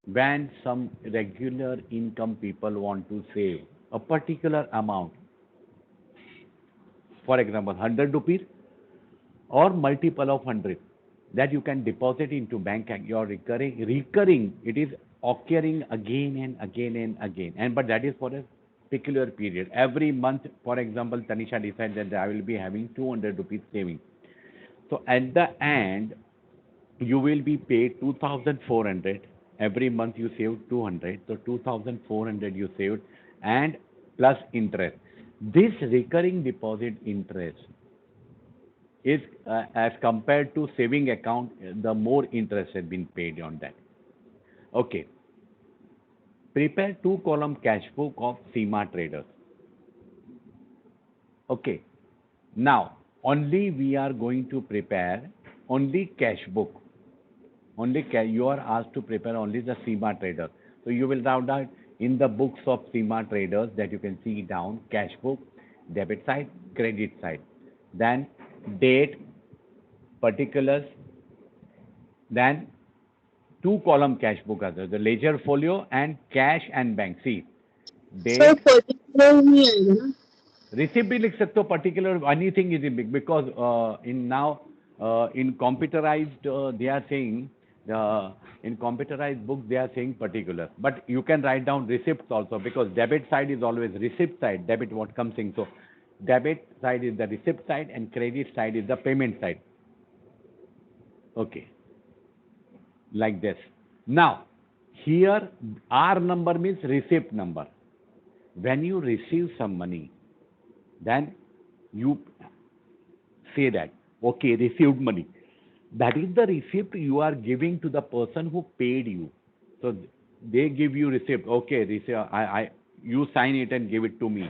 when some regular income people want to save a particular amount, for example 100 rupees or multiple of 100, that you can deposit into bank and your recurring, it is occurring again and again and again, and but that is for a peculiar period. Every month, for example, Tanisha decides that I will be having 200 rupees saving. So at the end, you will be paid 2,400. Every month you save 200, so 2,400 you saved, and plus interest. This recurring deposit interest is, as compared to saving account, the more interest has been paid on that. Okay, prepare two column cash book of SEMA traders. Okay, now only we are going to prepare only cash book. Only you are asked to prepare only the SEMA trader. So you will write down in the books of SEMA traders that you can see down cash book, debit side, credit side. Then date, particulars, then two column cash book other, the ledger folio and cash and bank. See, sir date, particular नहीं आएगा ना? receipt भी लिख सकते हो, particular anything is in big, because in now in computerized they are saying, uh, in computerized books they are saying particular, but you can write down receipts also, because debit side is always receipt side, debit what comes in. So debit side is the receipt side and credit side is the payment side. Okay, like this. Now here R number means receipt number. When you receive some money, then you say that, okay, received money. That is the receipt you are giving to the person who paid you. So they give you receipt. Okay, receipt, you sign it and give it to me.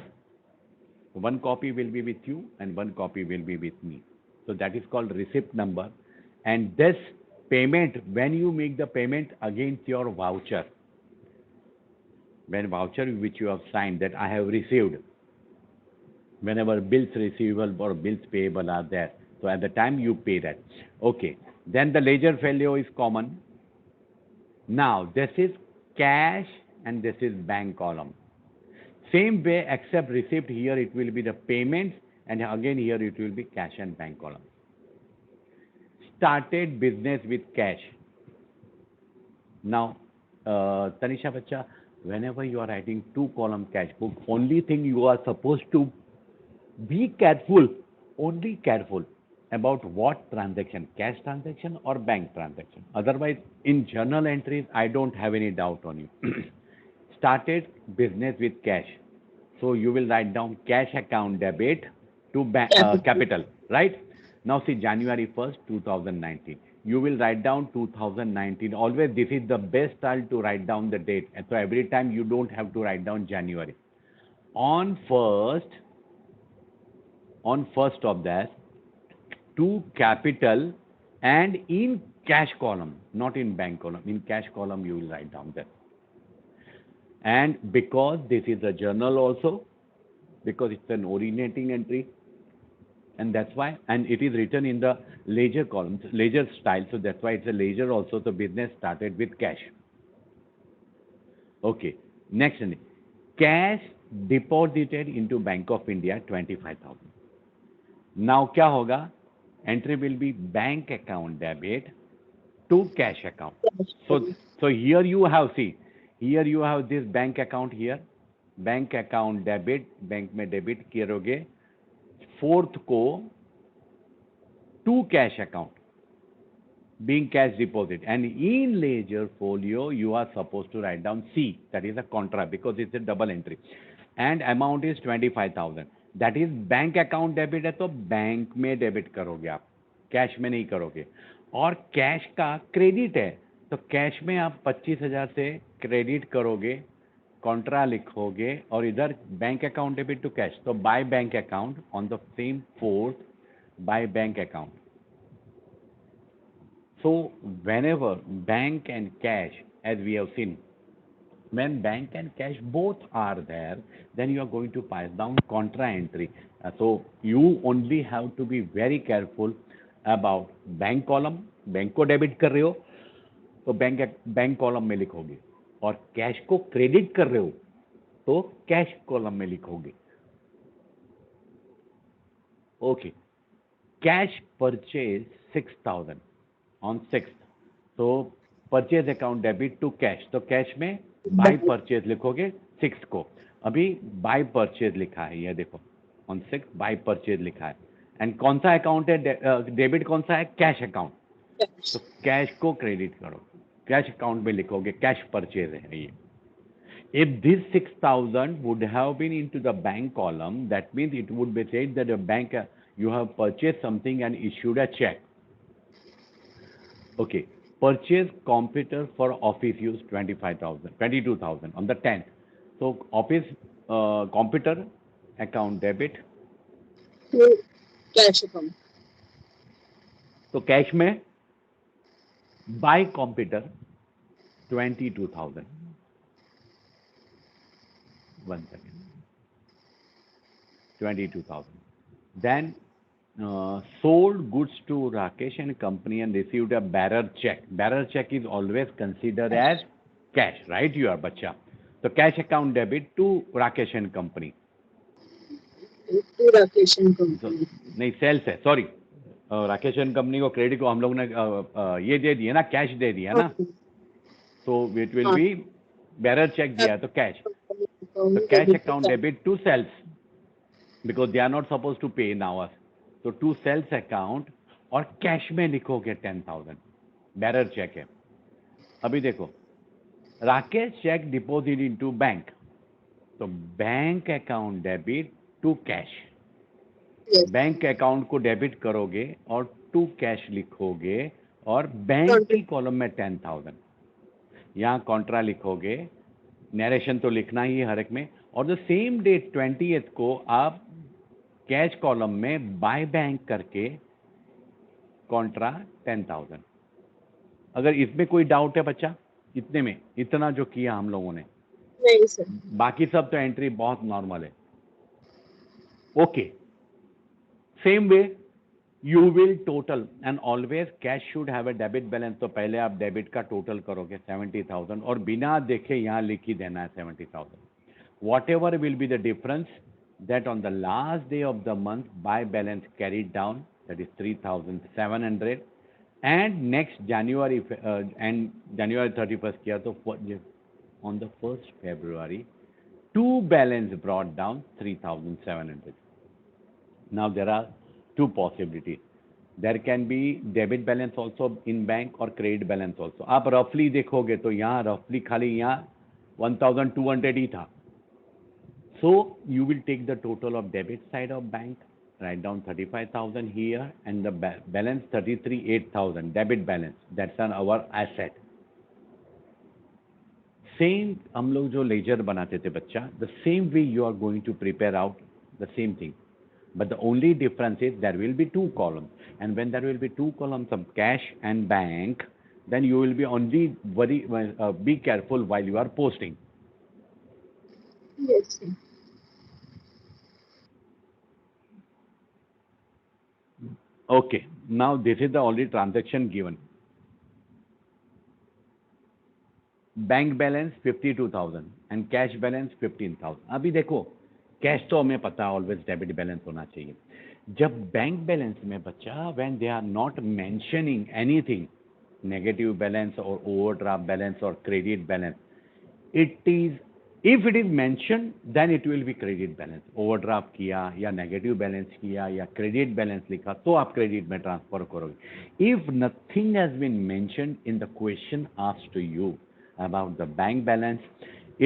One copy will be with you and one copy will be with me. So that is called receipt number. And this payment, when you make the payment against your voucher, when voucher which you have signed that I have received, whenever bills receivable or bills payable are there. So at the time you pay that. Okay. Then the ledger folio is common. Now this is cash and this is bank column. Same way except receipt, here it will be the payments, and again here it will be cash and bank column. Started business with cash. Now, Tanisha Bacha, whenever you are writing two column cash book, only thing you are supposed to be careful, only careful about what transaction, cash transaction or bank transaction. Otherwise, in journal entries, I don't have any doubt on you. Started business with cash. So you will write down cash account debit to capital. capital, right? Now see January 1st, 2019. You will write down 2019. Always this is the best style to write down the date. And so every time you don't have to write down January. On first, on first of that, to capital and in cash column, not in bank column. In cash column, you will write down that. And because this is a journal also, because it's an originating entry, and that's why, and it is written in the ledger column, ledger style, so that's why it's a ledger also. The business started with cash. Okay, next one, cash deposited into Bank of India 25,000. Now क्या होगा? Entry will be bank account debit to cash account. So here you have, see, here you have this bank account here, bank account debit, bank में debit करोगे, fourth को to cash account, being cash deposit, and in ledger folio you are supposed to write down C, that is a contra, because it's a double entry, and amount is 25,000. That is bank account debit है तो bank में debit करोगे आप, cash में नहीं करोगे. और cash का क्रेडिट है तो कैश में आप 25,000 से क्रेडिट करोगे, कॉन्ट्रा लिखोगे, और इधर bank account debit to cash, तो by bank account on the same fourth, by bank account. So whenever bank and cash, as we have seen, when bank and cash both are there, then you are going to pass down contra entry. So you only have to be very careful about bank column, bank को debit कर रहे हो, तो bank column में लिखोगे, और cash को credit कर रहे हो तो कैश कॉलम में लिखोगे। Okay, cash purchase 6,000 on 6th, तो purchase account debit to cash, तो कैश में बाय परचेज लिखोगे 6 को। अभी बाय परचेज लिखा है, ये देखो ऑन 6 बाय परचेज लिखा है। एंड कौन सा अकाउंट है, डेबिट कौन सा है, कैश अकाउंट, तो कैश को क्रेडिट करो, कैश अकाउंट में लिखोगे कैश परचेज है ये। If this 6,000 would have been into the bank column, that means it would be said that the bank, you have purchased something and issued a check. Okay, purchase computer for office use 22,000 on the 10th. So office computer account debit, to cash account. तो cash में bye computer 22,000, 1 second, 22,000. Then sold goods to Rakesh and company and received a bearer check. Bearer check is always considered as cash, right? You are bacha. So cash account debit to Rakesh and company. To Rakesh and So, company. नहीं sales है, sorry, Rakesh and company को credit को हम लोग ने ये दे दिया ना, कैश दे दिया ना, तो it will be bearer cheque दिया तो कैश, तो cash account debit to sales because they are not suppose to pay now, तो टू सेल्स अकाउंट और कैश में लिखोगे 10,000, बेरर चेक है। अभी देखो, Rakesh cheque deposit into bank, तो bank account debit to cash, Yes. Bank account को debit करोगे और टू कैश लिखोगे और बैंक की कॉलम में 10,000, यहाँ कॉन्ट्रा लिखोगे, नरेशन तो लिखना ही है हर एक में, और द सेम डेट 20th को आप कैश कॉलम में बाय बैंक करके कॉन्ट्रा 10,000। अगर इसमें कोई डाउट है बच्चा, इतने में इतना जो किया हम लोगों ने, नहीं सर। बाकी सब तो एंट्री बहुत नॉर्मल है। Okay, same way you will total and always cash should have a debit balance, तो पहले आप डेबिट का टोटल करोगे 70,000 और बिना देखे यहाँ लिख ही देना है 70,000। What ever will be the difference that on the last day of the month buy balance carried down, that is 3,700, and next January and January 31st किया तो on the 1st February two balance brought down 3,700. Now there are two possibilities. There can be debit balance also in bank or credit balance also. आप roughly देखोगे तो यहाँ roughly खाली यहाँ 1,200 ही था. So you will take the total of debit side of bank, write down 35,000 here, and the balance 33,800 debit balance. That's our asset. Same हम लोग जो ledger बनाते थे बच्चा, the same way you are going to prepare out the same thing. But the only difference is there will be two columns, and when there will be two columns of cash and bank, then you will be only be careful while you are posting. Yes sir. Okay, now this is the only transaction given. Bank balance 52,000 and cash balance 15,000। अभी देखो, cash तो हमें पता है always debit balance होना चाहिए। जब bank balance में बच्चा, when they are not mentioning anything, negative balance और ओवरड्राफ्ट बैलेंस और credit balance, it is, if it is mention then it will be credit balance. Overdraft किया या नेगेटिव बैलेंस किया या क्रेडिट बैलेंस लिखा तो आप क्रेडिट में ट्रांसफर करोगे। If nothing has been mentioned in the question asked to you about the bank balance,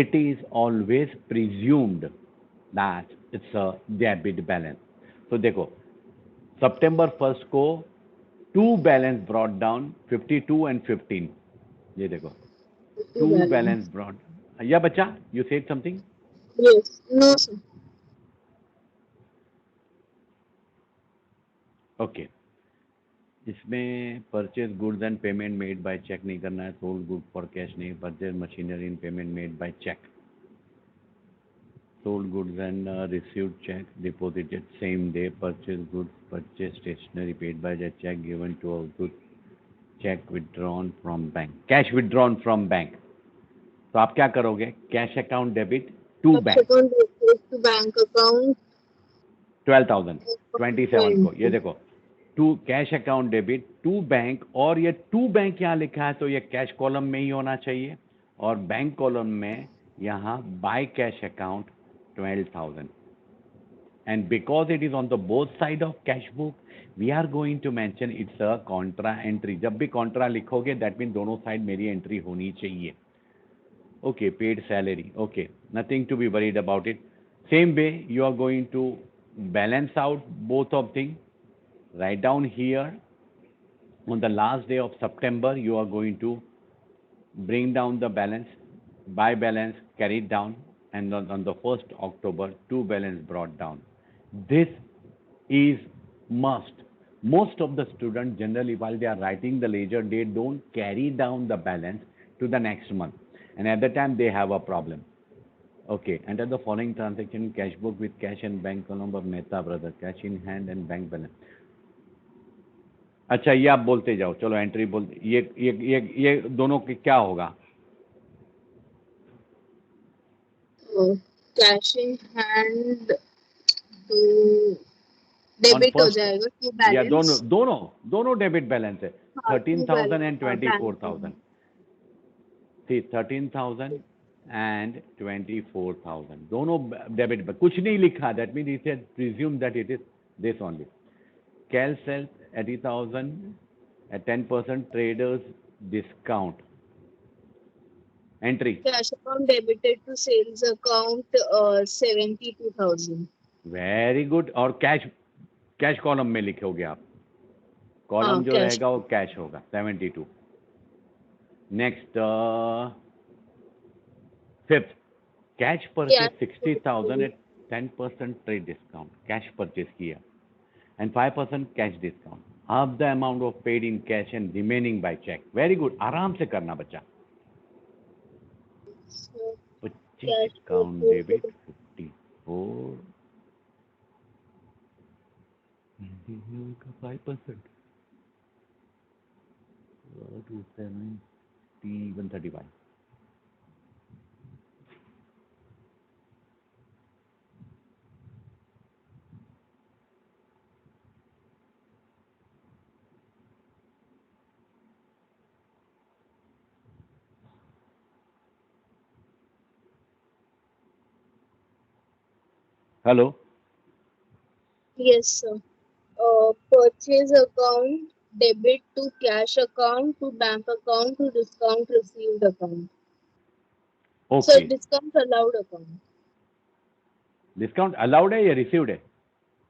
it is always presumed that it's a debit balance. So देखो, September 1st को two balance brought down 52 and 15, ये देखो two balance brought, या बच्चा you said something? Yes. No sir. Okay, इसमें purchase goods and payment made by cheque नहीं करना है, सोल्ड गुड फॉर कैश नहीं, purchase machinery in payment made by cheque, sold goods and received cheque cheque withdrawn from bank, cash withdrawn from bank, तो आप क्या करोगे? Cash account debit to Cash bank, account debit to bank account 12,000, 27 को, ये 20. देखो, to cash account debit to bank, और ये to bank यहाँ लिखा है तो ये कैश कॉलम में ही होना चाहिए, और बैंक कॉलम में यहाँ by cash account 12,000, and because it is on the both side of cash book, we are going to mention it's a contra entry. जब भी contra लिखोगे that means दोनों साइड मेरी एंट्री होनी चाहिए. Okay, paid salary, okay, nothing to be worried about it. Same way you are going to balance out both of things. Write down here, on the last day of September you are going to bring down the balance, by balance carried down, and on the 1st October two balance brought down. This is must. Most of the students generally while they are writing the ledger they don't carry down the balance to the next month, and at the time they have a problem. Okay, enter the following transaction in cash book with cash and bank column of Mehta brother, cash in hand and bank balance. अच्छा, ये आप बोलते जाओ, चलो entry बोलते, ये दोनों की क्या होगा? Cash in hand to on debit हो फर्स्ट, जाएगा to या balance. दोनों डेबिट बैलेंस है, हाँ, to 13,000 balance, and bank 24,000. balance. See, 13,000 and 24,000 दोनों डेबिट, कुछ नहीं लिखा, that mean it has presume that it is this only. कैल sales 80,000 at 10% traders discount. Entry. Cash account debited to sales account 72,000. Very good. और cash column में लिखोगे आप, column हाँ, जो cash. रहेगा वो कैश होगा 72. Next, fifth, cash purchase Cash 60,000 at 10% trade discount, cash purchase किया and 5% cash discount. Half the amount of paid in cash and remaining by cheque. Very good, आराम से करना बच्चा. so 25 cash डिस्काउंट डेबिट 54 का 5%, 270, 135. Hello, yes sir. Purchase account debit to cash account to bank account to discount received account. So okay. discount allowed account. Discount allowed है या received है?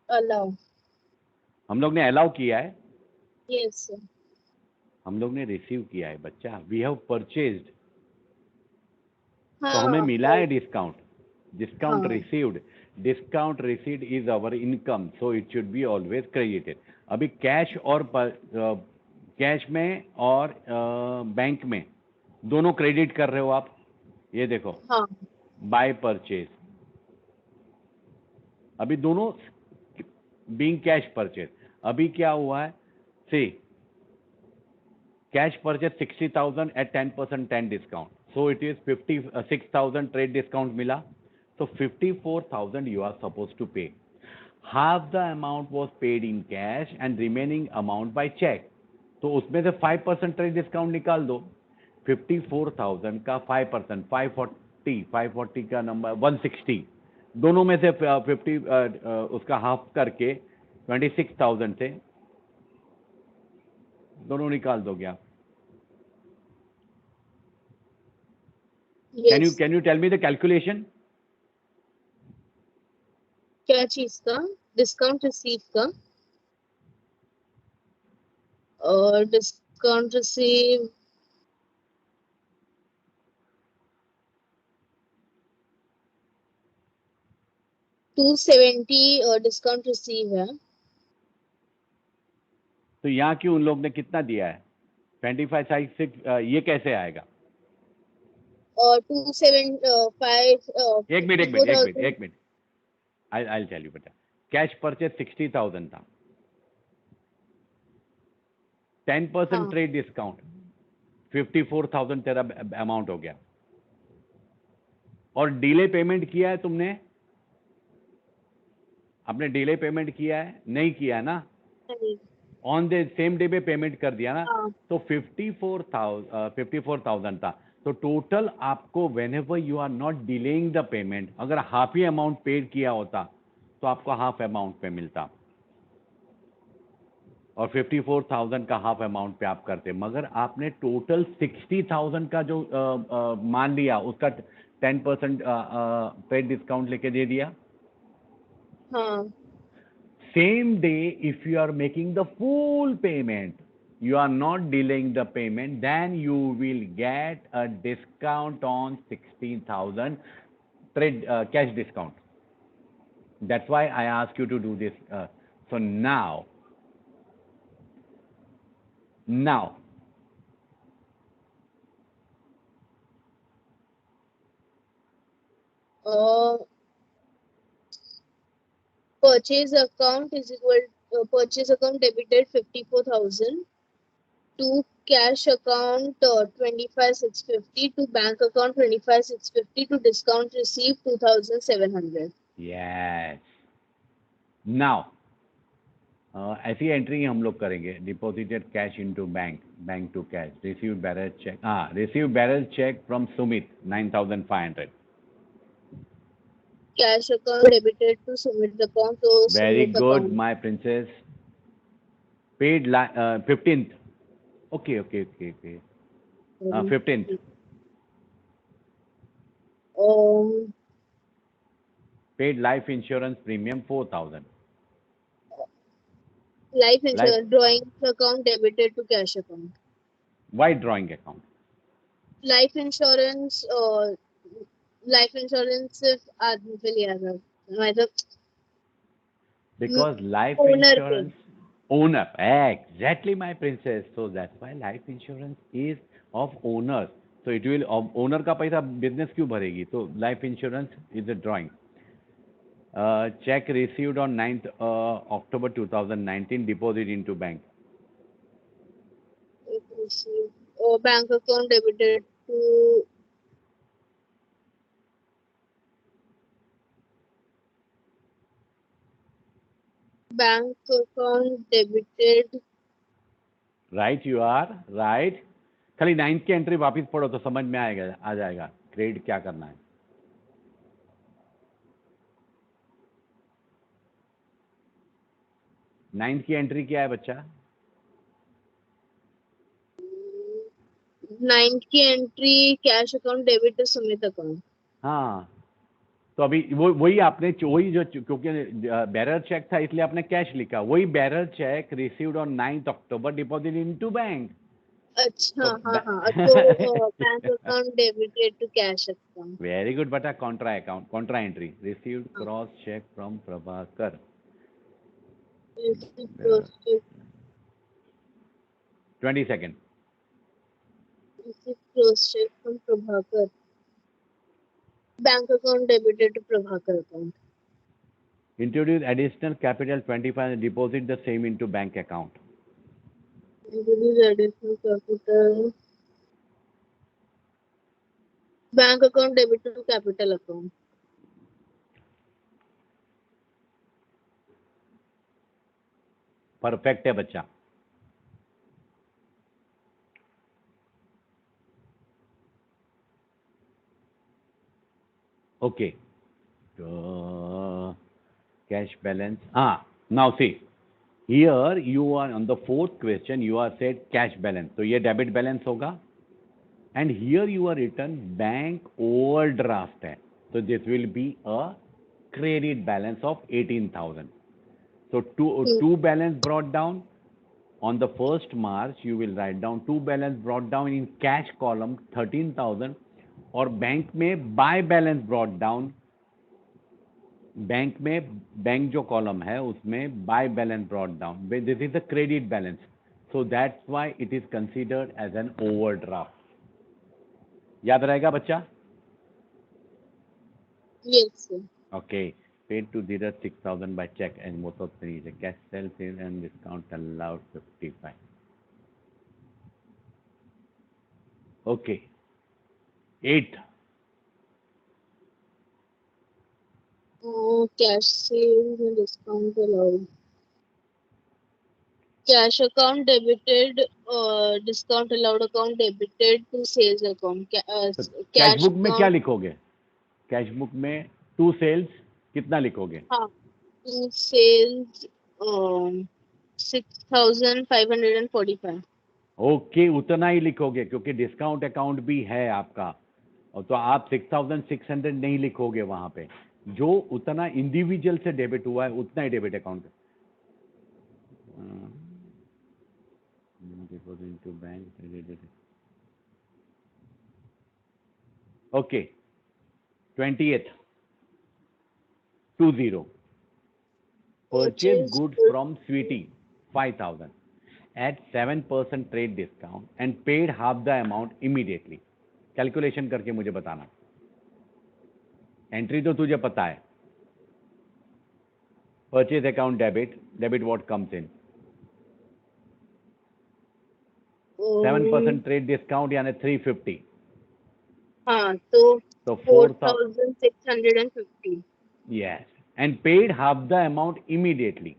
Allow. हम लोग ने अलाउ किया है, Yes sir. हम लोग ने रिसीव किया है बच्चा. वी हैव परचेज्ड, तो हाँ, हमें मिला है डिस्काउंट. डिस्काउंट हाँ. Received, discount received is our income, so it should be always credited. अभी कैश और कैश में और बैंक में दोनों क्रेडिट कर रहे हो आप. ये देखो, हाँ. बाय परचेज, अभी दोनों बीइंग कैश परचेज. अभी क्या हुआ है? C, cash purchase 60,000 at 10% 10 discount, so it is 56,000 trade discount मिला, so 54,000 you are supposed to pay. Half the amount was paid in cash and remaining amount by check, तो उसमें से 5% trade discount निकाल दो. 54,000 का 5%, 540 का नंबर 160, दोनों में से 50 उसका हाफ करके 26,000 से दोनों निकाल दोगे आप. Yes. Can you tell me the calculation? क्या चीज का? डिस्काउंट रिसीव का? और डिस्काउंट रिसीव 270 और डिस्काउंट रिसीव है. तो यहाँ क्यों उन लोग ने कितना दिया है? 25 साइज 6, ये कैसे आएगा? और 275 एक मिनट, I'll tell you बेटा. कैश परचेज 60,000 था, 10% हाँ ट्रेड डिस्काउंट, 54,000 तेरा अमाउंट हो गया। और डिले पेमेंट किया है तुमने? आपने डिले पेमेंट किया है? नहीं किया ना? नहीं ऑन द सेम डे पे पेमेंट कर दिया ना? हाँ तो 54,000 था। तो टोटल आपको whenever you are not delaying the payment, अगर हाफ ही अमाउंट पेड किया होता तो आपको हाफ अमाउंट पे मिलता, और 54,000 का हाफ अमाउंट पे आप करते, मगर आपने टोटल 60,000 का जो मान लिया, उसका 10% पेड डिस्काउंट लेके दे दिया। हाँ Same day, if you are making the full payment, you are not delaying the payment, then you will get a discount on 16,000 trade cash discount. That's why I ask you to do this. So now, purchase account is equal purchase account debited 54,000 to cash account 25,650 to bank account 25,650 to discount received 2,700. yes. Now, ऐसी entry हम लोग करेंगे। Deposited cash into bank, bank to cash, receive bearer cheque, receive bearer cheque from Sumit 9,500। Cash account debited to Sumit account to Very Sumit good, account. my princess. Paid 15th. Okay. 15th. Um, Paid life insurance premium 4,000. life Life insurance drawing account debited to cash account. white drawing account. Life insurance सिर्फ आदमी पे लिया था, मतलब Because life owner पे। insurance owner, exactly, my princess. So that's why life insurance is of owners. So it will owner का पैसा business क्यों भरेगी? तो life insurance is a drawing. Check received on 9th October 2019, deposit into bank. Bank account debited to bank account debited. Right, you are right. खाली 9th की entry वापस पढ़ो तो समझ में आएगा, आ जाएगा क्रेडिट क्या करना है। 9th की एंट्री क्या है बच्चा? 9th की एंट्री cash account debit to Sumit account. हाँ, तो अभी वही आपने वही जो, क्योंकि बैरर चेक था इसलिए आपने कैश लिखा, वही bearer cheque received on 9th October, deposit into bank. अच्छा तो हाँ तो bank account debited to cash account. Very good बेटा। Contra account, contra entry, received cross cheque from Prabhakar 22nd। Cross cheque from Prabhakar, bank account debited to Prabhakar account. Introduce additional capital 25 and deposit the same into bank account. Additional capital, bank account debited to capital account. Perfect है बच्चा। Okay. Cash balance. Now see, here you are on the fourth question, you are said cash balance. So ये debit balance होगा. And here you are written bank overdraft है. So this will be a credit balance of 18,000. So two balance brought down. On the 1st March, you will write down two balance brought down in cash column 13,000, और bank में by balance brought down, bank में bank जो column है उसमें by balance brought down, this is the credit balance, so that's why it is considered as an overdraft. याद रहेगा बच्चा? Yes okay. Paid to dealer 6,000 by check and most of the cash sales and discount allowed 55. Okay. 8th. Cash sales and discount allowed. Cash account debited, discount allowed account debited to sales account. तो cash Cash book में क्या account, लिखोगे? Cash book में to sales कितना लिखोगे? हाँ, to sales, um, 6,545. Okay, उतना ही लिखोगे क्योंकि डिस्काउंट अकाउंट भी है आपका, और तो आप 6,600 नहीं लिखोगे वहां पे। जो उतना इंडिविजुअल से डेबिट हुआ है उतना ही debit account. Deposit to bank. Okay, 20th, 20, purchase goods from Sweetie 5,000 at 7% trade discount and paid half the amount immediately. Calculation करके मुझे बताना। एंट्री तो तुझे पता है। Purchase account debit what comes in? 7% trade discount यानी 350। हाँ, तो तो 4,650. yes, and paid half the amount immediately.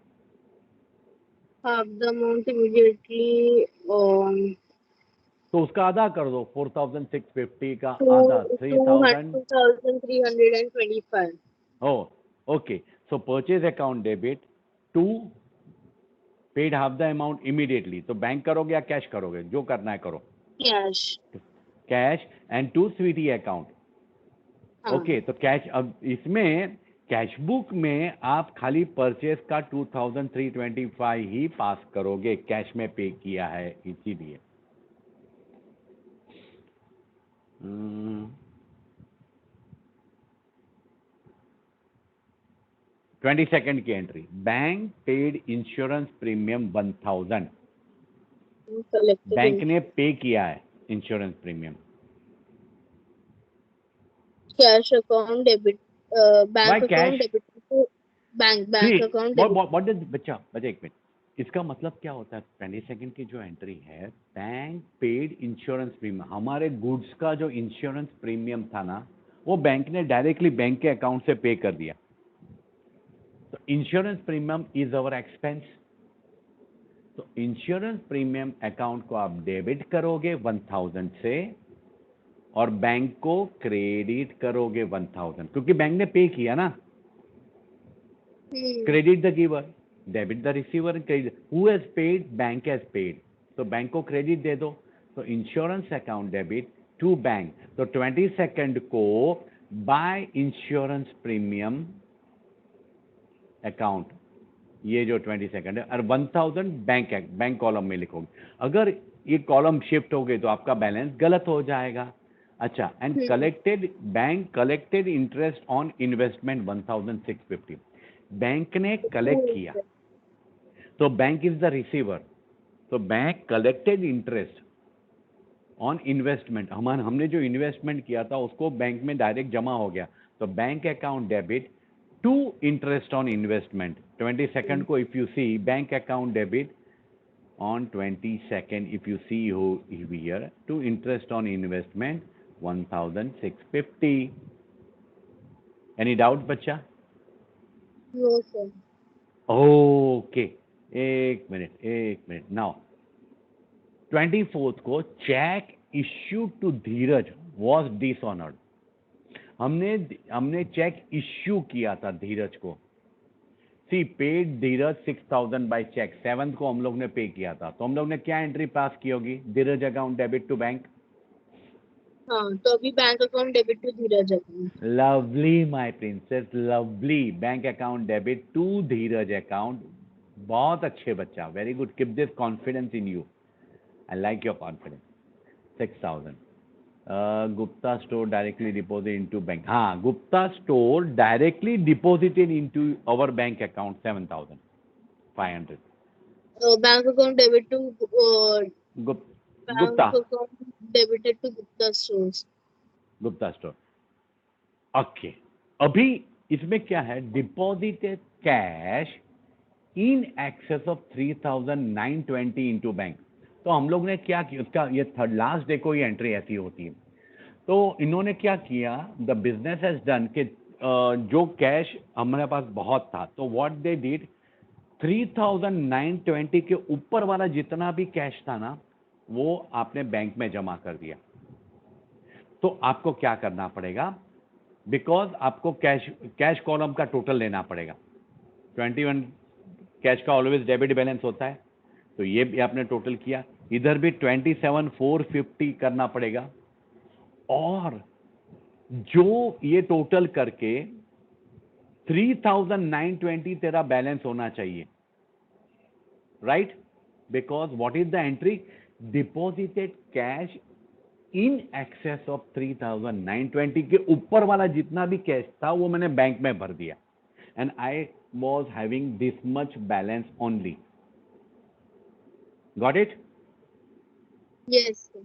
Half the amount immediately. तो उसका आधा कर दो, 4,650 का आधा 3,000। 2,325. Oh, okay. So purchase account debit to paid half the amount immediately. तो बैंक करोगे या कैश करोगे? जो करना है करो। Cash. Cash and to Sweety account. हाँ. ओके, तो कैश, अब इसमें कैश बुक में आप खाली परचेज का 2,325 ही पास करोगे, कैश में पे किया है इसीलिए। 22nd की entry, bank paid insurance premium 1,000। Collected bank in ने पे किया है insurance premium. cash account debit. Bank Why account cash? debit to bank See, account debit. what does बच्चा एक मिनट, इसका मतलब क्या होता है? 22nd की जो एंट्री है, बैंक पेड इंश्योरेंस प्रीमियम, हमारे गुड्स का जो इंश्योरेंस प्रीमियम था ना, वो बैंक ने डायरेक्टली बैंक के अकाउंट से पे कर दिया। तो insurance premium is our expense. तो इंश्योरेंस प्रीमियम अकाउंट को आप डेबिट करोगे 1,000 से और बैंक को क्रेडिट करोगे 1,000, क्योंकि बैंक ने पे किया ना। Credit the giver, debit the receiver. Credit, who has paid? Bank has paid, तो बैंक को क्रेडिट दे दो। तो insurance account debit to bank. तो 22nd को बाय इंश्योरेंस प्रीमियम अकाउंट, ये जो 22nd है, और 1,000 बैंक कॉलम में लिखोगे। अगर ये कॉलम शिफ्ट हो गए तो आपका बैलेंस गलत हो जाएगा। अच्छा, and collected, bank collected interest on investment 1,650। Bank ने कलेक्ट किया, तो बैंक इज द रिसीवर। तो bank collected interest on investment, हमने जो इन्वेस्टमेंट किया था उसको बैंक में डायरेक्ट जमा हो गया। तो bank account debit to interest on investment 22nd को, if you see bank account debit on 22nd, if you see here, to interest on investment 1,650. Any doubt बच्चा? No, sir. Okay, एक मिनट। Now 24th को cheque issued to Dheeraj was dishonored। हमने cheque issue किया था धीरज को। See paid Dheeraj 6,000 by cheque, 7th को हम लोग ने पे किया था। तो हम लोग ने क्या एंट्री पास की होगी? Dhiraj account debit to bank. हाँ, तो अभी bank account debit to Dhiraj account. Lovely my princess, lovely. Bank account debit to Dhiraj account. बहुत अच्छे बच्चा, very good. Keep this confidence in you, I like your confidence. 6,000 Gupta store directly deposit into bank. हाँ, Gupta store directly deposited into our bank account 7,500। Bank account debit to Gupta bank account debited to Gupta stores. Gupta store. Okay, अभी इसमें क्या है? Deposited cash in excess of 3,920 into bank. तो हम लोग ने क्या किया, उसका ये थर्ड लास्ट डे को ही एंट्री ऐसी होती है। तो इन्होंने क्या किया, द बिजनेस हैज डन कि जो कैश हमारे पास बहुत था, तो व्हाट दे डिड, 3,920 के ऊपर वाला जितना भी कैश था ना, वो आपने बैंक में जमा कर दिया। तो आपको क्या करना पड़ेगा, बिकॉज आपको कैश कॉलम का टोटल लेना पड़ेगा। 21 कैश का ऑलवेज डेबिट बैलेंस होता है, तो ये भी आपने टोटल किया। इधर भी 27,450 करना पड़ेगा, और जो ये टोटल करके 3,920 तेरा बैलेंस होना चाहिए, right? Because what is the entry, deposited cash in excess of 3,920, के ऊपर वाला जितना भी कैश था वो मैंने बैंक में भर दिया, and I was having this much balance only. Got it? Yes, sir.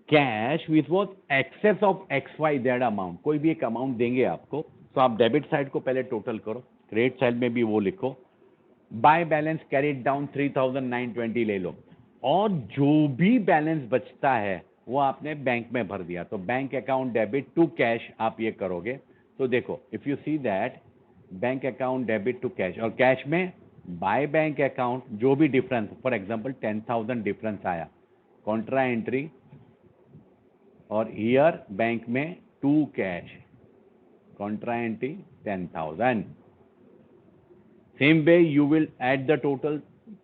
Cash which was excess of XYZ amount, कोई भी एक अमाउंट देंगे आपको, तो आप डेबिट साइड को पहले टोटल करो, क्रेडिट साइड में भी वो लिखो, बाय बैलेंस कैरिड डाउन 3,920 ले लो, और जो भी बैलेंस बचता है वो आपने बैंक में भर दिया। तो bank account debit to cash आप ये करोगे, तो देखो if you see that bank account debit to cash, और कैश में बाय बैंक अकाउंट जो भी डिफरेंस, फॉर एग्जांपल 10,000 डिफरेंस आया, कॉन्ट्रा एंट्री, और हियर बैंक में to cash, contra entry 10,000। Same way you will add the total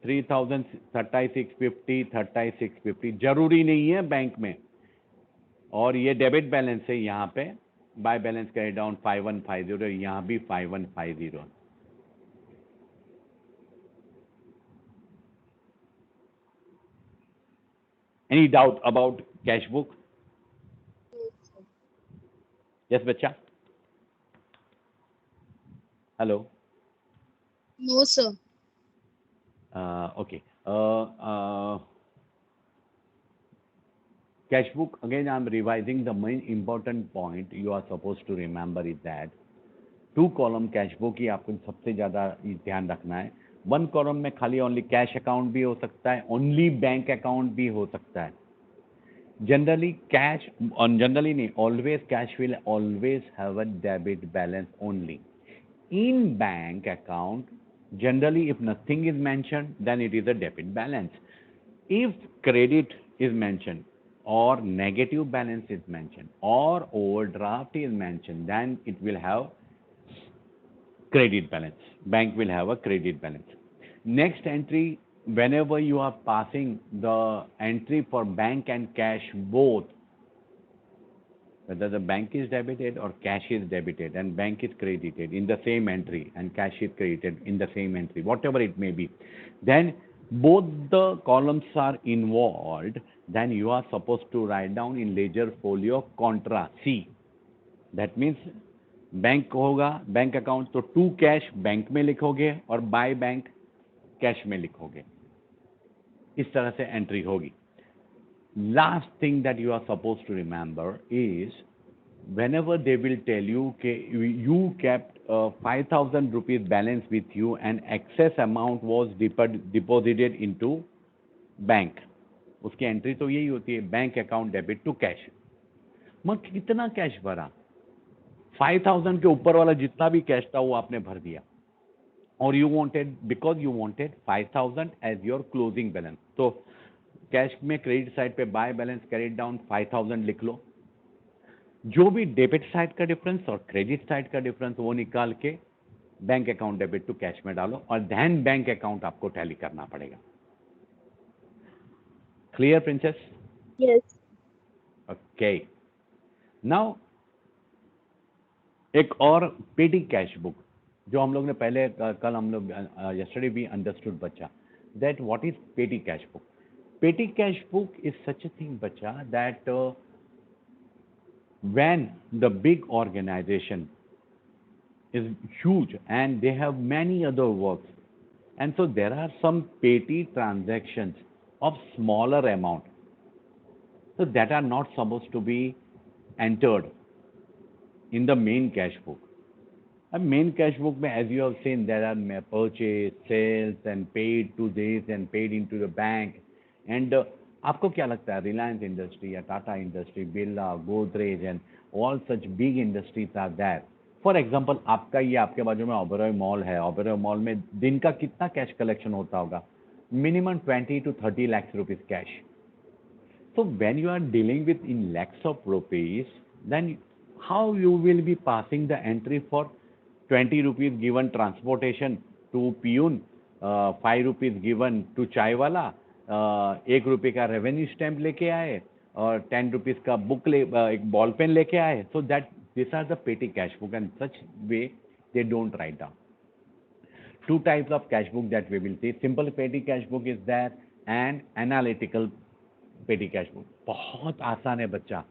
3,000, 3650, 3650, जरूरी नहीं है बैंक में, और ये डेबिट बैलेंस है, यहाँ पे बाय बैलेंस कैरी डाउन 5150, यहाँ भी 5150। Any doubt about cash book? Yes, sir. Yes बच्चा, hello, No, sir. Okay. Cash book, again I'm revising the main important point you are supposed to remember is that two column cash book ही आपको सबसे ज़्यादा ध्यान रखना है। One column में खाली ओनली कैश अकाउंट भी हो सकता है, ओनली बैंक अकाउंट भी हो सकता है। जनरली कैश, जनरली नहीं, always cash will always have a debit balance only. In bank account, generally if nothing is mentioned, then it is a debit balance. If credit is mentioned, or negative balance is mentioned, or overdraft is mentioned, then it will have credit balance. Bank will have a credit balance. Next entry, whenever you are passing the entry for bank and cash both, whether the bank is debited or cash is debited and bank is credited in the same entry and cash is credited in the same entry, whatever it may be, then both the columns are involved, then you are supposed to write down in ledger folio contra C. That means bank होगा, bank account, तो to cash bank में लिखोगे और by bank cash में लिखोगे, इस तरह से एंट्री होगी। Last thing that you are supposed to remember is whenever they will tell you you kept 5,000 rupees balance with you and excess amount was deposited into bank, उसकी entry तो यही होती है, bank account debit to cash. मग कितना cash भरा, 5,000 के ऊपर वाला जितना भी कैश था वो आपने भर दिया, और you wanted, because you wanted 5,000 as your closing balance, तो कैश में क्रेडिट साइड पे बाय बैलेंस कैरिड डाउन 5,000 लिख लो, जो भी डेबिट साइड का डिफरेंस और क्रेडिट साइड का डिफरेंस वो निकाल के bank account debit to cash में डालो, और देन बैंक अकाउंट आपको टैली करना पड़ेगा। Clear princess? Yes. Okay, now एक और पेटी कैश बुक जो हम लोग ने पहले कल हम लोग यस्टरडे भी अंडरस्टूड बच्चा, दैट व्हाट इज पेटी cash book. Petty cash book is such a thing, bacha, that when the big organization is huge and they have many other works, and so there are some petty transactions of smaller amount, so that are not supposed to be entered in the main cash book. A main cash book, as you have seen, there are purchase, sales, and paid to this and paid into the bank. And आपको क्या लगता है Reliance industry या Tata industry, Birla, Godrej and all such big industries are there. For example आपका ये आपके बाजू में ओबेरॉय मॉल है. ओबेरॉय मॉल में दिन का कितना कैश कलेक्शन होता होगा? Minimum 20 to 30 lakhs rupees cash. So when you are dealing with in lakhs of rupees, then how you will be passing the entry for 20 rupees given transportation to peon, 5 rupees given to chai wala, 1 रुपये का revenue stamp लेके आए और 10 rupees का book एक ball pen लेके आए. So that these are the petty cash book and such way they don't write down. Two types of cash book that we will see. Simple petty cash book is there and analytical petty cash book. बहुत आसान है बच्चा,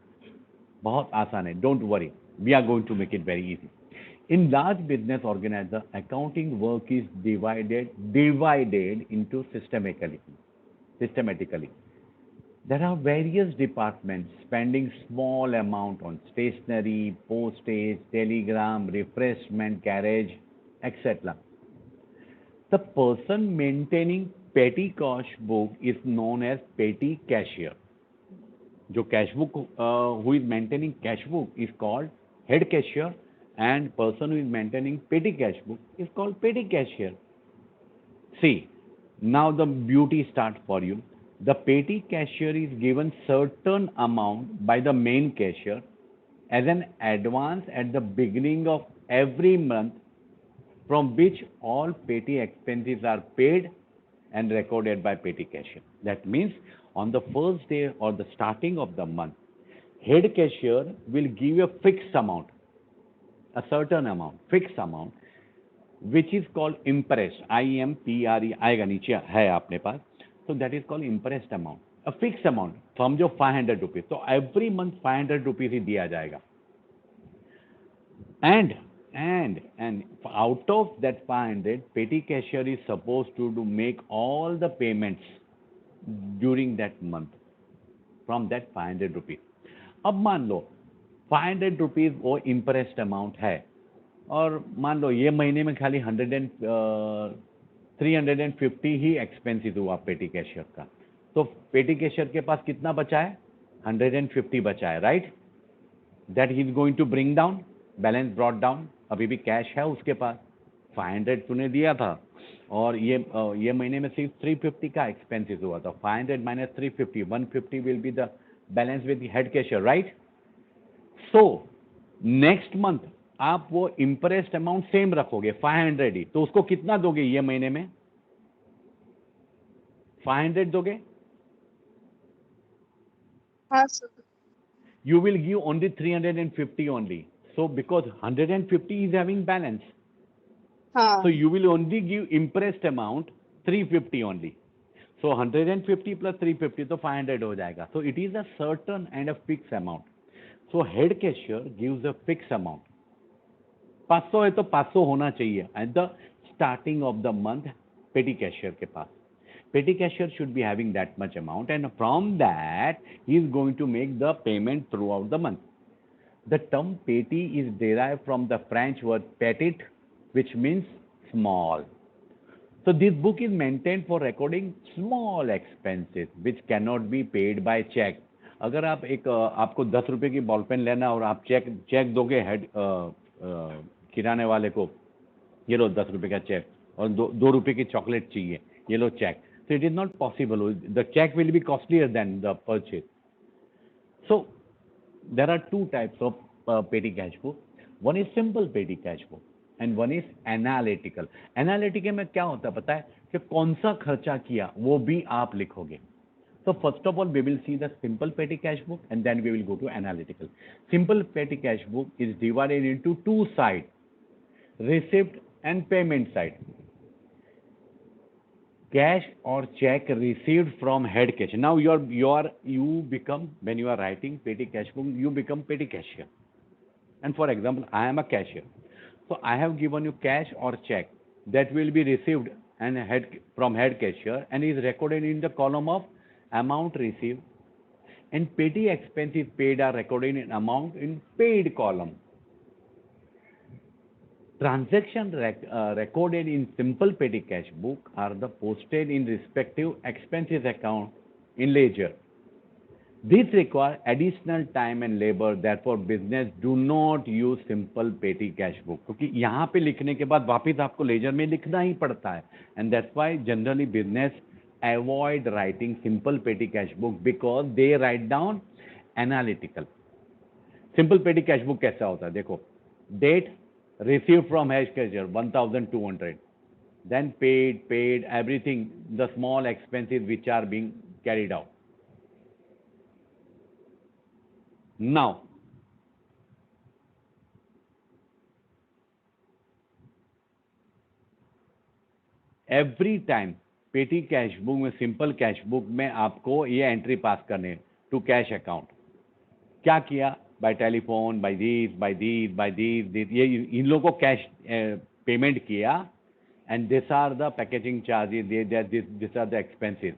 बहुत आसान है. Don't worry, we are going to make it very easy. In large business organizer, accounting work is divided into systematically. There are various departments spending small amount on stationery, postage, telegram, refreshment, carriage, etc. The person maintaining petty cash book is known as petty cashier. जो cash book who is maintaining cash book is called head cashier, and person who is maintaining petty cash book is called petty cashier. See, now the beauty starts for you. The petty cashier is given certain amount by the main cashier as an advance at the beginning of every month, from which all petty expenses are paid and recorded by petty cashier. That means on the first day or the starting of the month, head cashier will give a fixed amount, a certain amount, fixed amount, which is called impressed. IMPRE आएगा नीचे है आपने पास. So that is called impressed amount. A fixed amount, समझो 500 rupees. So every month 500 rupees ही दिया जाएगा. And out of that 500, petty cashier is supposed to make all the payments during that month from that 500 rupees. अब मान लो 500 rupees वो impressed amount है और मान लो ये महीने में खाली 350 ही एक्सपेंसिस हुआ पेटी कैशियर का. तो पेटी कैशियर के पास कितना बचा है? 150 बचा है, right? That he is going to bring down, balance brought down. अभी भी कैश है उसके पास, 500 तूने दिया था और ये महीने में सिर्फ 350 का एक्सपेंसिस हुआ था. 500 minus 350, 150 will be the balance with head cashier, right? So next month आप वो इंप्रेस्ड अमाउंट सेम रखोगे 500 ही, तो उसको कितना दोगे ये महीने में? 500 दोगे? हाँ sir. You will give only 350 only. So because 150 is having balance, हाँ. so you will only give impressed amount 350 only. So 150 plus 350 तो 500 हो जाएगा. So it is a certain and a fixed amount. So head cashier gives a fixed amount. 500 है तो 500 होना चाहिए at the starting of the month petty cashier के पास. Petty cashier should be having that much amount, and from that he is going to make the payment throughout the month. The term petty is derived from the French word petit, which means small. So this book is maintained for recording small expenses which cannot be paid by check. अगर आप आपको 10 रुपए की ball pen लेना और आप check दोगे head किराने वाले को, ये लो 10 रुपए का चेक, और 2 रुपए की चॉकलेट चाहिए, ये लो check. So it is not possible. The check will be costlier than the purchase. So there are two types of petty cash book. One is simple petty cash book and one is analytical. Analytical में क्या होता है पता है कि कौन सा खर्चा किया वो भी आप लिखोगे. So first of all we will see the simple petty cash book and then we will go to analytical. Simple petty cash book is divided into two sides, receipt and payment side. Cash or check received from head cashier. Now you become, when you are writing petty cash book, you become petty cashier. And for example, I am a cashier, so I have given you cash or check that will be received and from head cashier and is recorded in the column of amount received, and petty expenses paid are recorded in amount in paid column. Transactions recorded in simple petty cash book are the posted in respective expenses account in ledger. This requires additional time and labor. Therefore, business do not use simple petty cash book. क्योंकि यहाँ पे लिखने के बाद वापस आपको laser में लिखना ही पड़ता है. And that's why generally business avoid writing simple petty cash book because they write down analytical. Simple petty cash book कैसा होता है? देखो, date received from head cashier 1,200. Then paid everything, the small expenses which are being carried out. Now, every time पेटी cash book में, simple cash book में आपको ये entry पास करने टू कैश अकाउंट. क्या किया? बाय टेलीफोन, बाय दिस, ये इन लोगों को कैश पेमेंट किया. And this are the packaging charges, this are the expenses.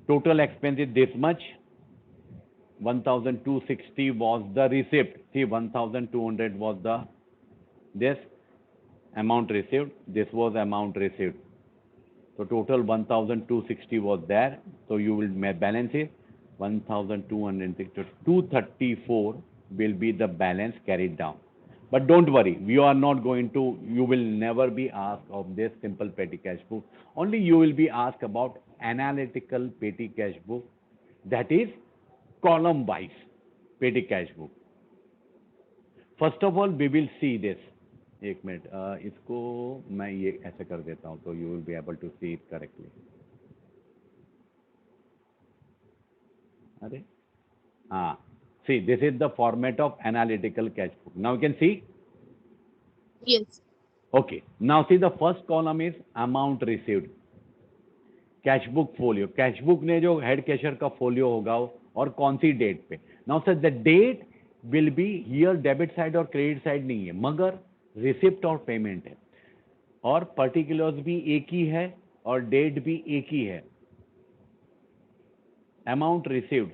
Total expenses this much. 1,260 was the receipt. See, 1,200 was the this amount received. This was amount received. So total 1,260 was there. So you will balance it. 1,260. 234 will be the balance carried down. But don't worry, you are not going to. You will never be asked of this simple petty cash book. Only you will be asked about analytical petty cash book. That is column wise petty cash book. First of all, we will see this. एक मिनट, इसको मैं ये ऐसे कर देता हूँ तो you will be able to see it correctly. अरे हाँ, see this is the format of analytical cash book. Now you can see. Yes. Okay, now see the first column is amount received. Cash book folio, cash book ने जो head cashier का folio होगा और कौन सी date पे. Now sir the date will be here, debit side और credit side नहीं है, मगर रिसिप्ट और पेमेंट है. और पर्टिकुलर्स भी एक ही है और डेट भी एक ही है. Amount received.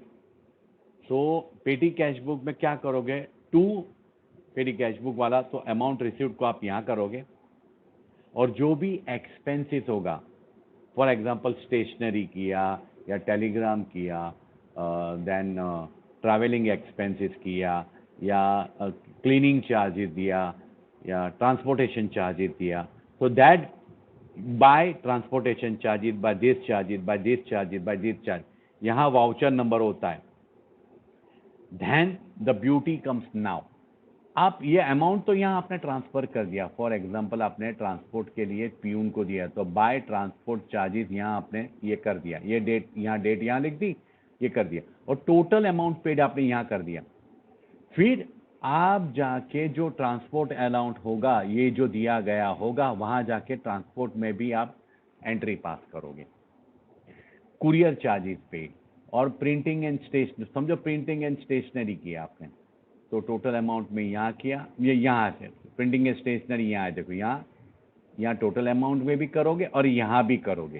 सो पेटी कैश बुक में क्या करोगे? टू पेटी कैश बुक वाला, तो अमाउंट रिसीव्ड को आप यहां करोगे और जो भी एक्सपेंसेस होगा, फॉर एग्जांपल स्टेशनरी किया या टेलीग्राम किया, देन ट्रैवलिंग एक्सपेंसेस किया या क्लीनिंग चार्जेस दिया या ट्रांसपोर्टेशन चार्जेस दिया, so that by transportation charges, by this charges, by this charges, by this charge, यहाँ वाउचर नंबर होता है. then the beauty comes now. आप ये अमाउंट तो यहाँ आपने ट्रांसफर कर दिया. फॉर एग्जांपल आपने ट्रांसपोर्ट के लिए पियून को दिया, तो बाय ट्रांसपोर्ट चार्जेस यहाँ आपने ये कर दिया. ये डेट यहाँ लिख दी, ये कर दिया, और टोटल अमाउंट पेड आपने यहाँ कर दिया. फिर आप जाके जो ट्रांसपोर्ट अलाउंट होगा, ये जो दिया गया होगा, वहां जाके ट्रांसपोर्ट में भी आप एंट्री पास करोगे. कुरियर चार्जेस पे और प्रिंटिंग एंड स्टेशनरी, समझो प्रिंटिंग एंड स्टेशनरी किया आपने, तो टोटल अमाउंट में यहाँ किया, ये यहाँ से प्रिंटिंग एंड स्टेशनरी यहाँ है. देखो यहाँ टोटल अमाउंट में भी करोगे और यहाँ भी करोगे.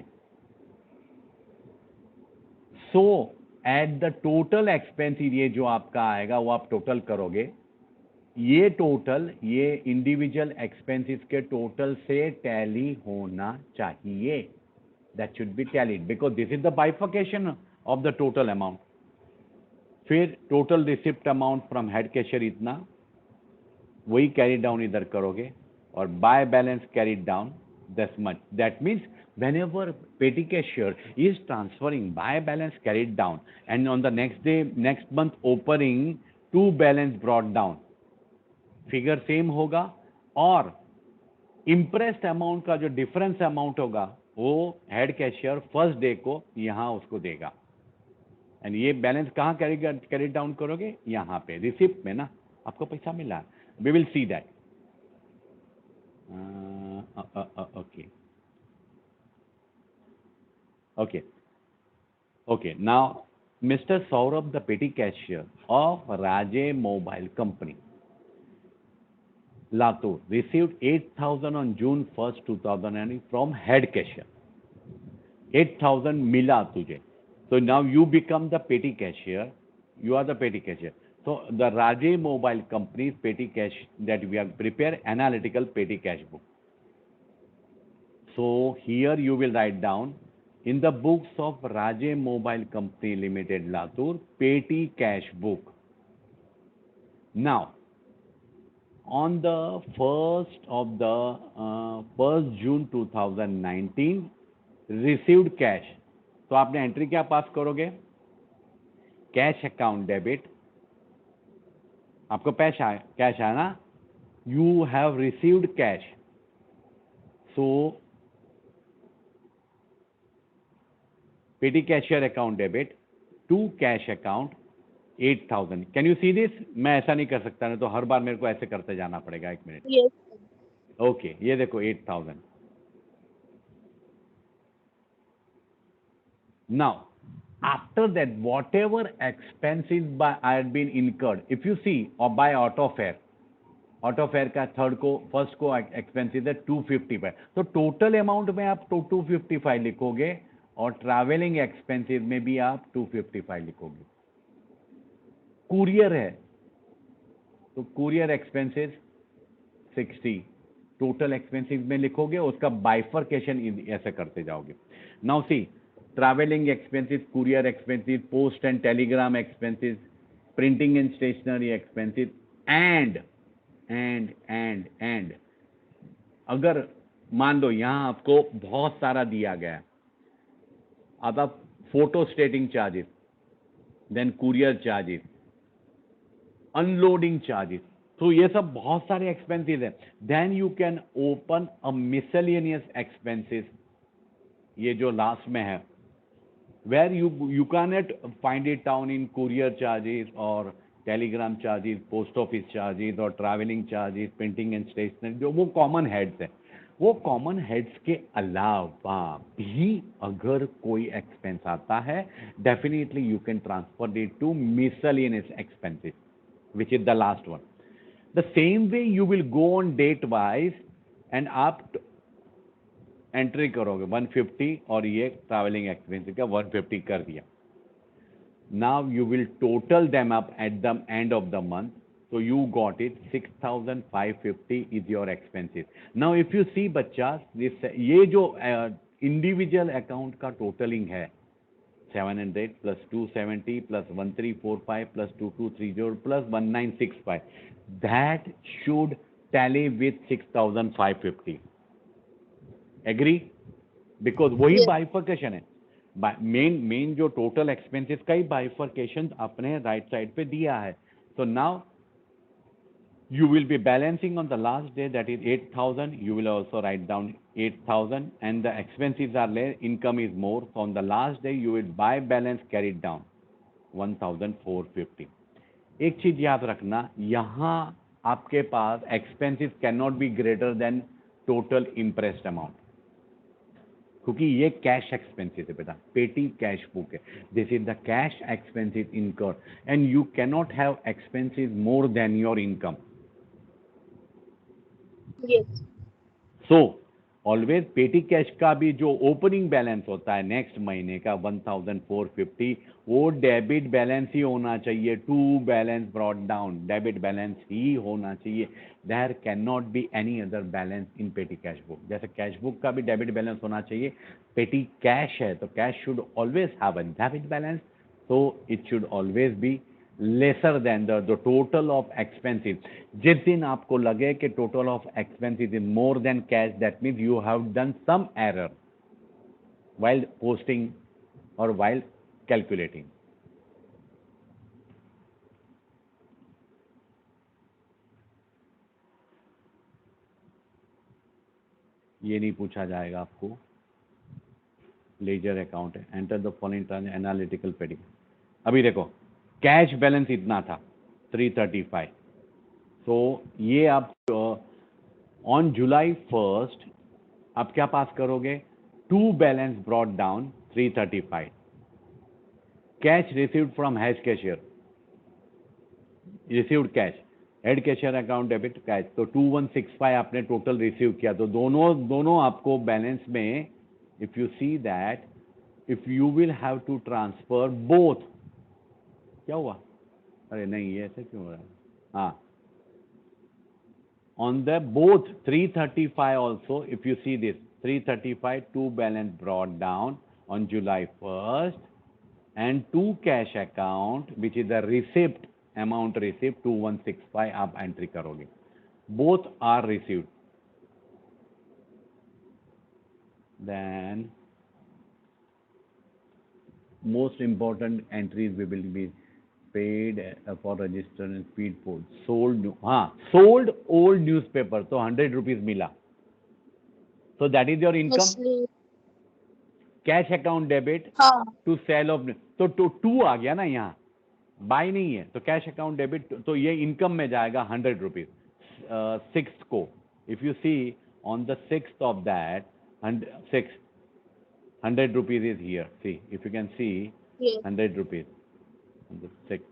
सो एट द टोटल एक्सपेंस, ये जो आपका आएगा वो आप टोटल करोगे. ये टोटल, ये इंडिविजुअल एक्सपेंसेस के टोटल से टैली होना चाहिए. That should be tallied because this is the bifurcation of the total amount. फिर total receipt amount from head cashier इतना, वही कैरी डाउन इधर करोगे, और by balance carried down this much. That means whenever petty cashier is transferring by balance carried down and on the next day, next month opening to balance brought down, figure same होगा. और impressed amount का जो difference amount होगा वो head cashier first day को यहां उसको देगा. एंड ये बैलेंस कहां कैरी डाउन करोगे? यहां पे रिसिप्ट में ना आपको पैसा मिला. We will see that. Okay, now Mr. Saurabh, the petty cashier of Raje Mobile Company, Latur, received 8,000 on June 1st, 2009 from head cashier. 8,000 मिला तुझे. So now you become the petty cashier. You are the petty cashier. So the Raje Mobile Company's petty cash, that we have prepared analytical petty cash book. So here you will write down in the books of Raje Mobile Company Limited, Latur, petty cash book. Now, on the 1st June 2019, received cash. तो आपने entry क्या pass करोगे? Cash account debit, आपको cash आया ना, you have received cash, so petty cashier account debit to cash account 8,000. Can you see this? मैं ऐसा नहीं कर सकता, नहीं तो हर बार मेरे को ऐसे करते जाना पड़ेगा. 1 मिनट. Yes. ओके, ये देखो 8,000. Now after that, whatever expenses I had been incurred, if you see, or by auto fare का फर्स्ट को एक्सपेंसिस है 255, तो टोटल अमाउंट में आप 255 लिखोगे और ट्रैवलिंग एक्सपेंसिस में भी आप 255 लिखोगे. कुरियर है तो कुरियर एक्सपेंसिस 60 टोटल एक्सपेंसिस में लिखोगे, उसका बाइफर्केशन ऐसे करते जाओगे. Now see, travelling expenses, courier expenses, post and telegram expenses, printing and stationery expenses, and अगर मान लो यहां आपको बहुत सारा दिया गया है, अब आप photostating charges, then courier charges, unloading charges, तो ये सब बहुत सारे एक्सपेंसेस हैं. Then you can open a miscellaneous expenses, ये जो लास्ट में है, where you cannot find it down in courier charges or telegram charges, post office charges or traveling charges, printing and stationery, जो वो कॉमन हेड्स है. वो common heads के अलावा भी अगर कोई एक्सपेंस आता है, definitely you can transfer it to miscellaneous expenses, which is the last one. The same way you will go on date wise and आप एंट्री करोगे 150 और ये ट्रैवलिंग एक्सपेंस का 150 कर दिया. Now you will total them up at the end of the month, so you got it 6,550 is your expenses. Now if you see बच्चा, ये जो इंडिविजुअल अकाउंट का टोटलिंग है 700 plus 270 plus 1345 plus 2230 plus 1965, that should tally with 6,550. Agree? Because वही Yes. Bifurcation है. Main जो total expenses का ही बाइफर्केशन अपने राइट साइड पे दिया है. So now you will be balancing on the last day, that is 8,000. You will also write down 8,000 and the expenses are less, income is more, so on the last day you will buy balance carried down 1,450. एक चीज याद रखना, यहां आपके पास expenses can not be greater than total imprest amount, क्योंकि ये cash expenses है बेटा, पेटी कैश बुक है. This is the cash expenses incurred and you can not have expenses more than your income. Yes. So always petty cash का भी जो opening balance होता है नेक्स्ट महीने का 1,450, वो डेबिट बैलेंस ही होना चाहिए. To balance brought down, debit balance ही होना चाहिए. There can not be any other balance in petty cash book. जैसे कैश बुक का भी डेबिट बैलेंस होना चाहिए, पेटी कैश है तो cash should always have a debit balance, so it should always be lesser than the total of expenses. जिस दिन आपको लगे कि total of expenses is more than cash, that means you have done some error while posting or while calculating. ये नहीं पूछा जाएगा आपको. लेजर अकाउंट है, एंटर द फॉलोइंग एनालिटिकल पेडी. अभी देखो कैश बैलेंस इतना था 335. तो ये आप ऑन जुलाई 1 आप क्या पास करोगे? To balance brought down 335. Cash received from head cashier, received cash, head cashier account debit cash, तो 2165 आपने टोटल रिसीव किया. तो दोनों आपको बैलेंस में, if you see that, if you will have to transfer both. क्या हुआ? अरे नहीं, ये ऐसे क्यों हो रहा है? हाँ, on the both 335 also, if you see this 335 two balance brought down, on July 1st, and to cash account which is the receipt amount received 2165 आप एंट्री करोगे. Both are received. Then most important entries we will be paid for register and speed post. Sold old newspaper, so 100 rupees मिला. So that is your income. miscellaneous. Cash account debit हाँ to cell of, तो to आ गया ना यहाँ, bye नहीं है, तो cash account debit, तो ये इनकम में जाएगा 100 रुपीज. सिक्स को if you see on the six of that 100 rupees is here. See, if you can see, yes 100 rupees on the sixth.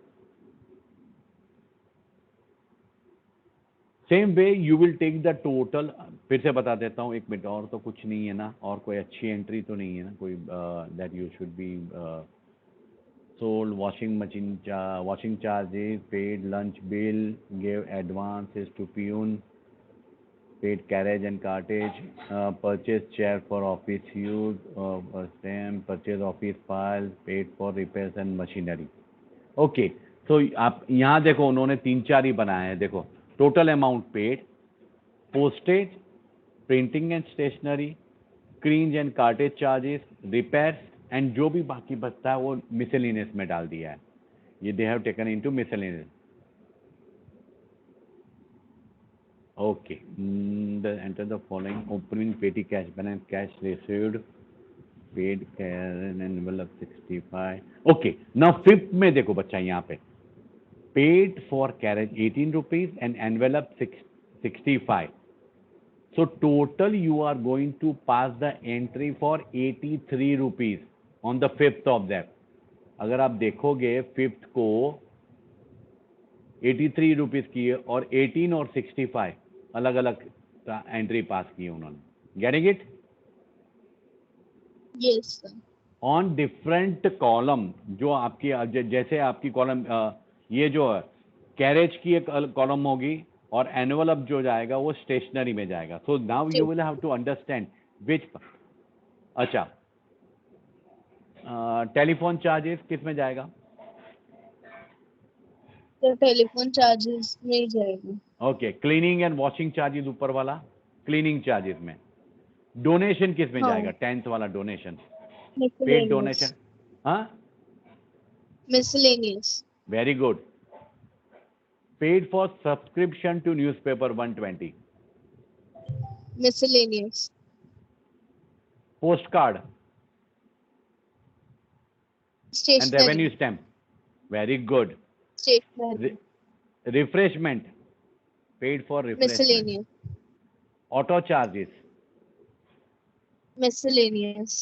Same way you will take the total. फिर से बता देता हूँ, एक minute, और तो कुछ नहीं है ना, और कोई अच्छी एंट्री तो नहीं है ना कोई, that you should be sold washing machine, washing charges, paid lunch bill, give advances to peon, paid carriage and cartage, purchase chair for office use, stamp, purchase office file, paid for repairs and machinery. Okay, तो आप यहाँ देखो उन्होंने 3-4 ही बनाए हैं. देखो total amount paid, postage, printing and stationery, screen and cartage charges, repairs, and जो भी बाकी बचता है वो मिसलेनियस में डाल दिया है. ये they have taken into miscellaneous. Okay, enter the following opening पेटी cash balance, cash received, paid envelope 65. Okay, now fifth में देखो बच्चा यहाँ पे, paid for carriage 18 rupees and envelope 65. So total you are going to pass the entry for 83 rupees on the fifth of that. अगर आप देखोगे fifth को 83 rupees की है, और 18 और 65 अलग अलग एंट्री पास की है उन्होंने. Getting it? yes sir. On different column, जो आपकी जैसे आपकी कॉलम ये जो कैरेज की एक कॉलम होगी, और एनवलप जो जाएगा वो स्टेशनरी में जाएगा. So now you will have to understand which. अच्छा, टेलीफोन चार्जेस किस में जाएगा? तो टेलीफोन चार्जेस नहीं जाएगा. Okay, cleaning and washing charges ऊपर वाला, क्लीनिंग चार्जेस में. डोनेशन किस में हाँ जाएगा? 10th वाला डोनेशन, पेड miscellaneous. डोनेशन. हाँ, miscellaneous. Very good. Paid for subscription to newspaper 120. miscellaneous. Post card and stationery. Revenue stamp. Very good. stationery. Refreshment, paid for refreshment. miscellaneous. Auto charges, miscellaneous.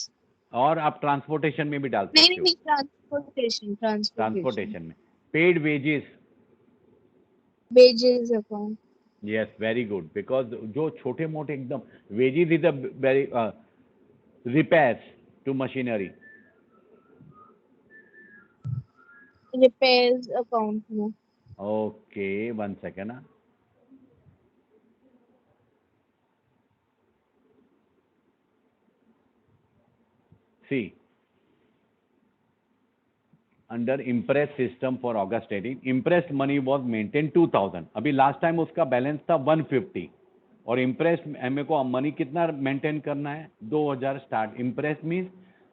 और आप transportation में भी डाल नहीं सकते हो. नहीं transportation. ट्रांसपोर्टेशन में paid wages. wages account. Yes, very good, because जो छोटे मोटे एकदम wages is a very, repairs to machinery. repairs account में. ओके, 1 second. See, under impress system for August 18, impress money was maintained 2000. अभी लास्ट टाइम उसका balance था 150, और impress हमें को मनी कितना मेंटेन करना है? 2000 start. impress means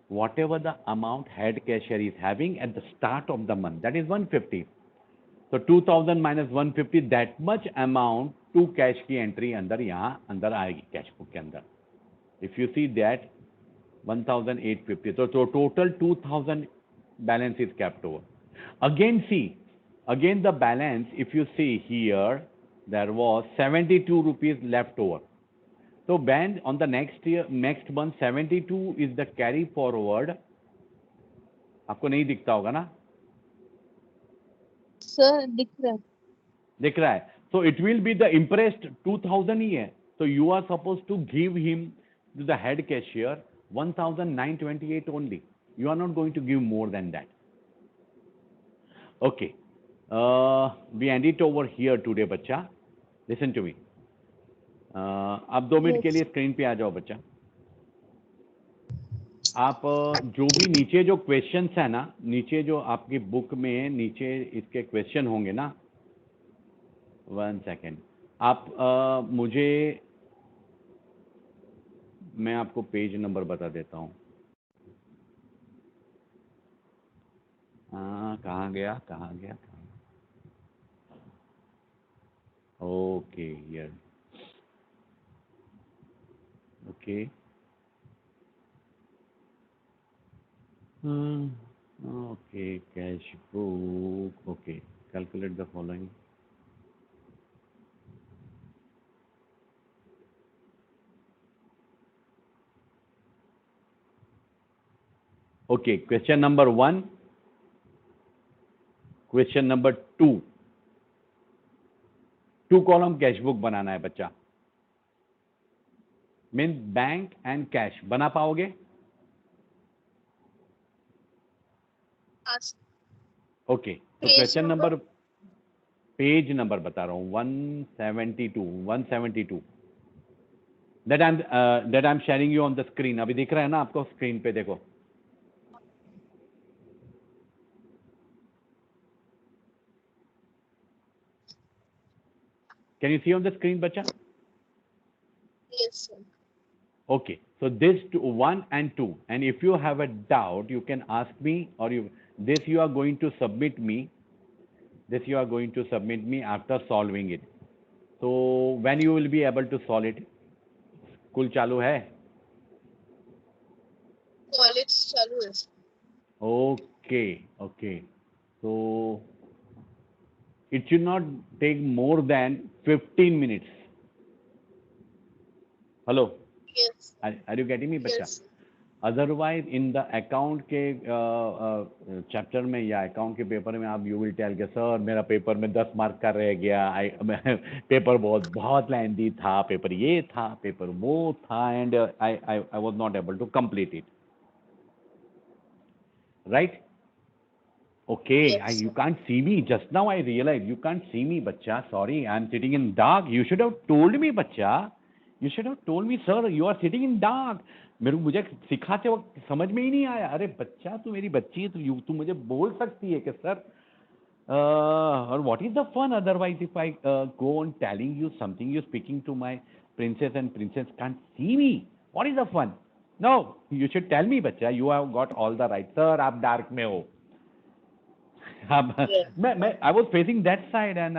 whatever the amount head cashier is having at the start of the month, that is 150. So 2000 minus 150, that much amount to cash की entry अंदर यहाँ अंदर आएगी कैश बुक के अंदर. If you see that 1850, so total 2000 balance is kept over. Again see, again the balance, if you see here, there was 72 rupees left over. So when on the next month 72 is the carry forward. आपको नहीं दिखता होगा ना? sir दिख रहा है. दिख रहा है. So it will be the impressed 2000 ही है. So you are supposed to give him, to the head cashier, 1928 only. You are not going to give more than that. Okay, we end it over here today बच्चा. Listen to me. आप 2 minute के लिए screen पे आ जाओ बच्चा. आप जो भी नीचे जो क्वेश्चंस है ना, नीचे जो आपकी बुक में नीचे इसके क्वेश्चन होंगे ना, 1 सेकेंड, आप मुझे, मैं आपको पेज नंबर बता देता हूँ। कहाँ गया, कहाँ गया? ओके, यार, okay, okay, cash book, okay, calculate the following. Okay, question number 1, question number 2, 2 column cash book बनाना है बच्चा। मीन बैंक एंड कैश बना पाओगे? Ask ओके, तो page question number. Number, page number बता रहा हूँ, 172, 172, that I am sharing you on the screen. अभी दिख रहा है ना आपको स्क्रीन पे? देखो, can you see on the screen बच्चा? Yes, sir. Okay, so this 1 and 2, and if you have a doubt, you can ask me, or this you are going to submit me. This you are going to submit me after solving it. So when you will be able to solve it? School चालू है? College चालू है. Okay, okay. So it should not take more than 15 minutes. Hello, Yes. are you getting me बच्चा? Yes. Otherwise in the account के chapter में या account के paper में आप यू विल टेल के सर मेरा पेपर में 10 मार्क का रह गया, पेपर बहुत बहुत लेंथी था, पेपर ये था, पेपर वो था, and I was not able to complete it, right? Okay, Yes. you can't see me. Just now I realized you can't see me, बच्चा. Sorry, I'm sitting in dark. You should have told me, बच्चा. You should have told me, sir, you are sitting in dark. मुझे सिखाते वक्त समझ में ही नहीं आया। अरे बच्चा, तू मेरी बच्ची है, तू मुझे बोल सकती है कि सर, और what is the fun otherwise if I go on telling you something, you speaking to my princess and princess can't see me? What is the fun? No, you should tell me, बच्चा. You have got all the right. Sir, आप dark में हो। अब Yes. मैं I was facing that side and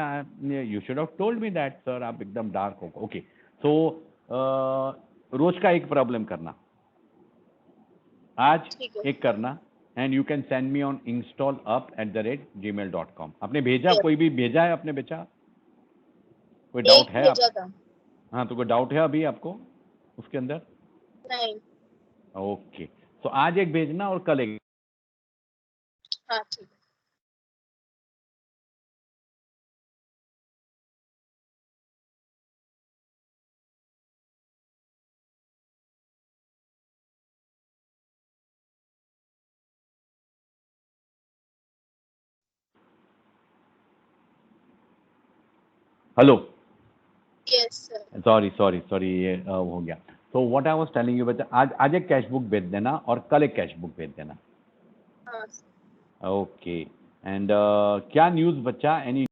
you should have told me that sir आप एकदम dark हो। Okay, सो रोज का एक प्रॉब्लम करना, आज ठीक है. एक करना, and you can send me on install@gmail.com। आपने भेजा? Yes. कोई भी भेजा है आपने? बेचा? कोई एक डाउट है आप? भेजा था. हाँ, तो कोई डाउट है अभी आपको उसके अंदर? नहीं. ओके, तो आज एक भेजना और कल एक। हाँ, ठीक है. Hello, Yes, sir. Sorry sorry sorry, ये हो गया। तो what I was telling you बच्चा, आज एक कैश बुक भेज देना और कल एक कैश बुक भेज देना। हाँ. ओके, एंड क्या न्यूज़ बच्चा? एनी